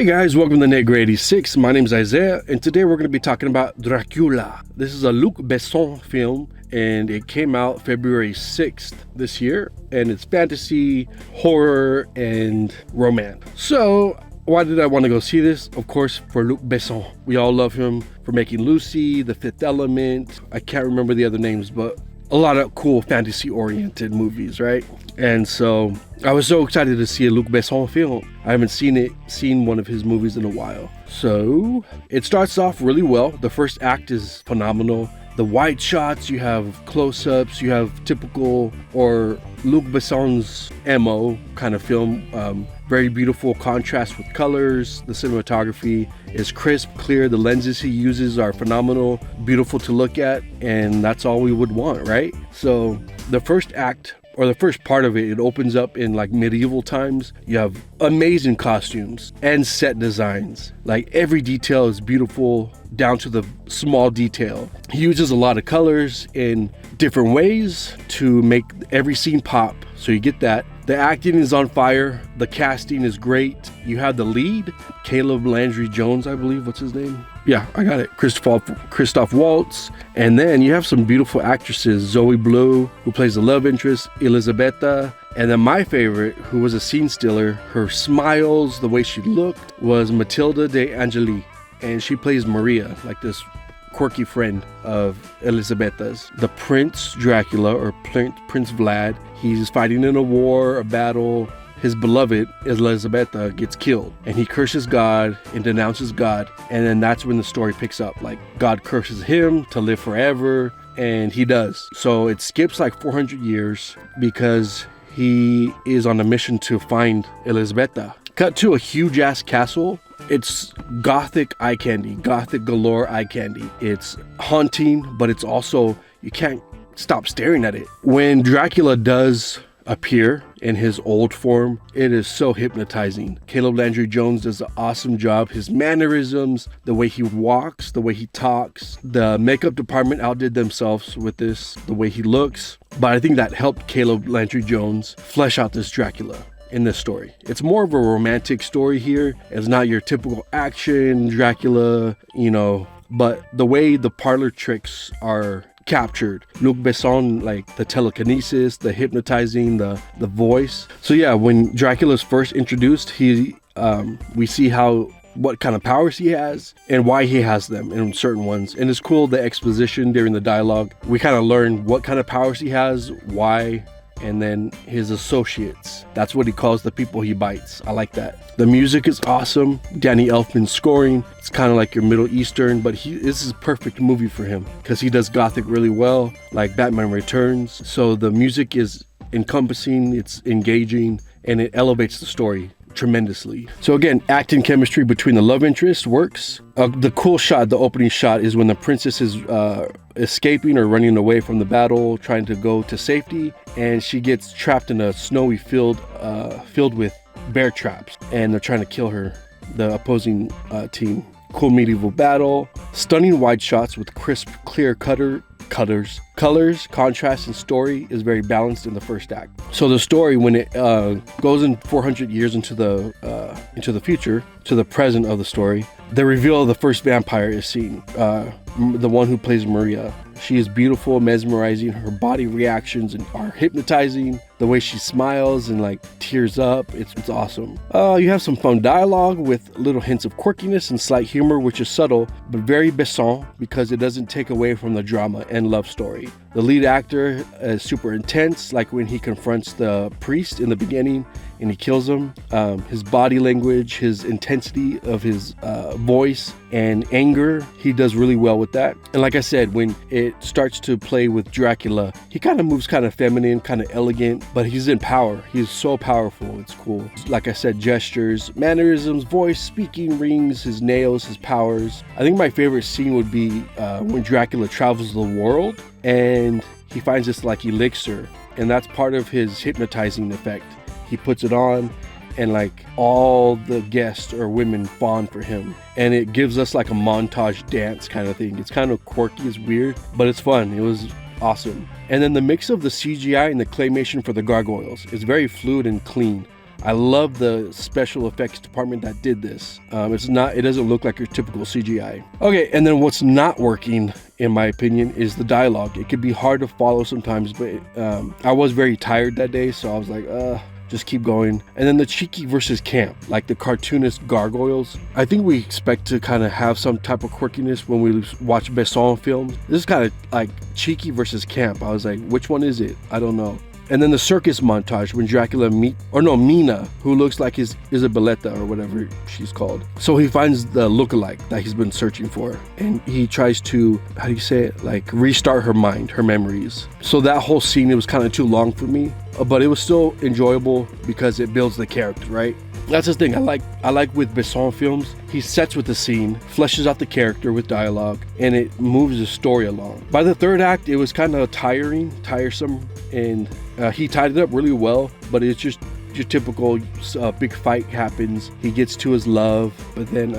Hey guys, welcome to Negro 86. My name is Isaiah, and today we're going to be talking about Dracula. This is a Luc Besson film, and it came out February 6th this year, and it's fantasy, horror, and romance. So, why did I want to go see this? Of course, for Luc Besson. We all love him for making Lucy, The Fifth Element. I can't remember the other names, but a lot of cool fantasy-oriented movies, right? And so I was so excited to see a Luc Besson film. I haven't seen one of his movies in a while. So it starts off really well. The first act is phenomenal. The wide shots, you have close-ups, you have typical or Luc Besson's MO kind of film. Very beautiful contrast with colors. The cinematography is crisp, clear. The lenses he uses are phenomenal, beautiful to look at, and that's all we would want, right? So the first act, or the first part of it opens up in like medieval times. You have amazing costumes and set designs. Like every detail is beautiful down to the small detail. He uses a lot of colors in different ways to make every scene pop. So you get that. The acting is on fire. The casting is great. You have the lead, Caleb Landry Jones, I believe. What's his name? Yeah, I got it. Christoph Waltz. And then you have some beautiful actresses. Zoe Blue, who plays the love interest, Elisabetta. And then my favorite, who was a scene stealer, her smiles, the way she looked, was Matilda de Angeli. And she plays Maria, like this quirky friend of Elisabetta's. The Prince Dracula, or Prince Vlad, he's fighting in a war, a battle. His beloved, Elisabetta, gets killed, and he curses God and denounces God, and then that's when the story picks up. Like, God curses him to live forever, and he does. So it skips like 400 years because he is on a mission to find Elisabetta. Cut to a huge-ass castle. It's gothic eye candy, gothic galore eye candy. It's haunting, but it's also, you can't stop staring at it. When Dracula does appear in his old form, it is so hypnotizing. Caleb Landry Jones does an awesome job. His mannerisms, the way he walks, the way he talks. The makeup department outdid themselves with this, the way he looks. But I think that helped Caleb Landry Jones flesh out this Dracula in this story. It's more of a romantic story here. It's not your typical action Dracula, but the way the parlor tricks are captured. Luc Besson, like the telekinesis, the hypnotizing, the voice. So yeah, when Dracula's first introduced, we see what kind of powers he has and why he has them in certain ones. And it's cool, the exposition during the dialogue. We kind of learn what kind of powers he has, why, and then his associates. That's what he calls the people he bites. I like that. The music is awesome. Danny Elfman's scoring. It's kind of like your Middle Eastern, but this is a perfect movie for him because he does gothic really well, like Batman Returns. So the music is encompassing, it's engaging, and it elevates the story tremendously. So again, acting chemistry between the love interest works. The cool shot, the opening shot, is when the princess is escaping or running away from the battle, trying to go to safety, and she gets trapped in a snowy field filled with bear traps, and they're trying to kill her, the opposing team. Cool medieval battle, stunning wide shots with crisp, clear colors, contrast, and story is very balanced in the first act. So the story, when it goes in 400 years into the future, to the present of the story, the reveal of the first vampire is seen. The one who plays Maria. She is beautiful, mesmerizing. Her body reactions are hypnotizing. The way she smiles and like tears up, it's awesome. You have some fun dialogue with little hints of quirkiness and slight humor, which is subtle, but very Besson because it doesn't take away from the drama and love story. The lead actor is super intense, like when he confronts the priest in the beginning and he kills him. His body language, his intensity of his voice and anger, he does really well with that. And like I said, when it starts to play with Dracula, he kind of moves kind of feminine, kind of elegant, but he's in power. He's so powerful. It's cool. Like I said, gestures, mannerisms, voice, speaking, rings, his nails, his powers. I think my favorite scene would be when Dracula travels the world and he finds this like elixir, and that's part of his hypnotizing effect. He puts it on and like all the guests or women fawn for him, and it gives us like a montage dance kind of thing. It's kind of quirky, it's weird, but it's fun. It was awesome. And then the mix of the CGI and the claymation for the gargoyles is very fluid and clean. I love the special effects department that did this. It doesn't look like your typical CGI. Okay, and then what's not working, in my opinion, is the dialogue. It can be hard to follow sometimes, but I was very tired that day, so I was like, just keep going. And then the cheeky versus camp, like the cartoonist gargoyles. I think we expect to kind of have some type of quirkiness when we watch Besson films. This is kind of like cheeky versus camp. I was like, which one is it? I don't know. And then the circus montage when Dracula Mina, who looks like his Isabelletta or whatever she's called. So he finds the lookalike that he's been searching for, and he tries to, how do you say it? Like restart her mind, her memories. So that whole scene, it was kind of too long for me, but it was still enjoyable because it builds the character, right? That's the thing I like with Besson films. He sets with the scene, fleshes out the character with dialogue, and it moves the story along. By the third act, it was kind of tiresome, and he tied it up really well, but it's just your typical big fight happens. He gets to his love, but then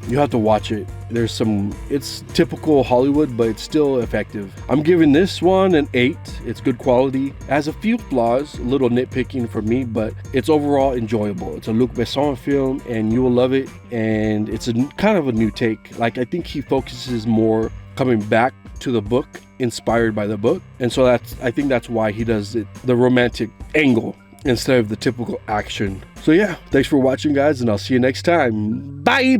you have to watch it. It's typical Hollywood, but it's still effective. I'm giving this one an 8. It's good quality. It has a few flaws, a little nitpicking for me, but it's overall enjoyable. It's a Luc Besson film, and you will love it. And it's a kind of a new take. Like, I think he focuses more coming back to the book, inspired by the book. And so I think that's why he does it, the romantic angle, instead of the typical action. So yeah, thanks for watching, guys, and I'll see you next time. Bye.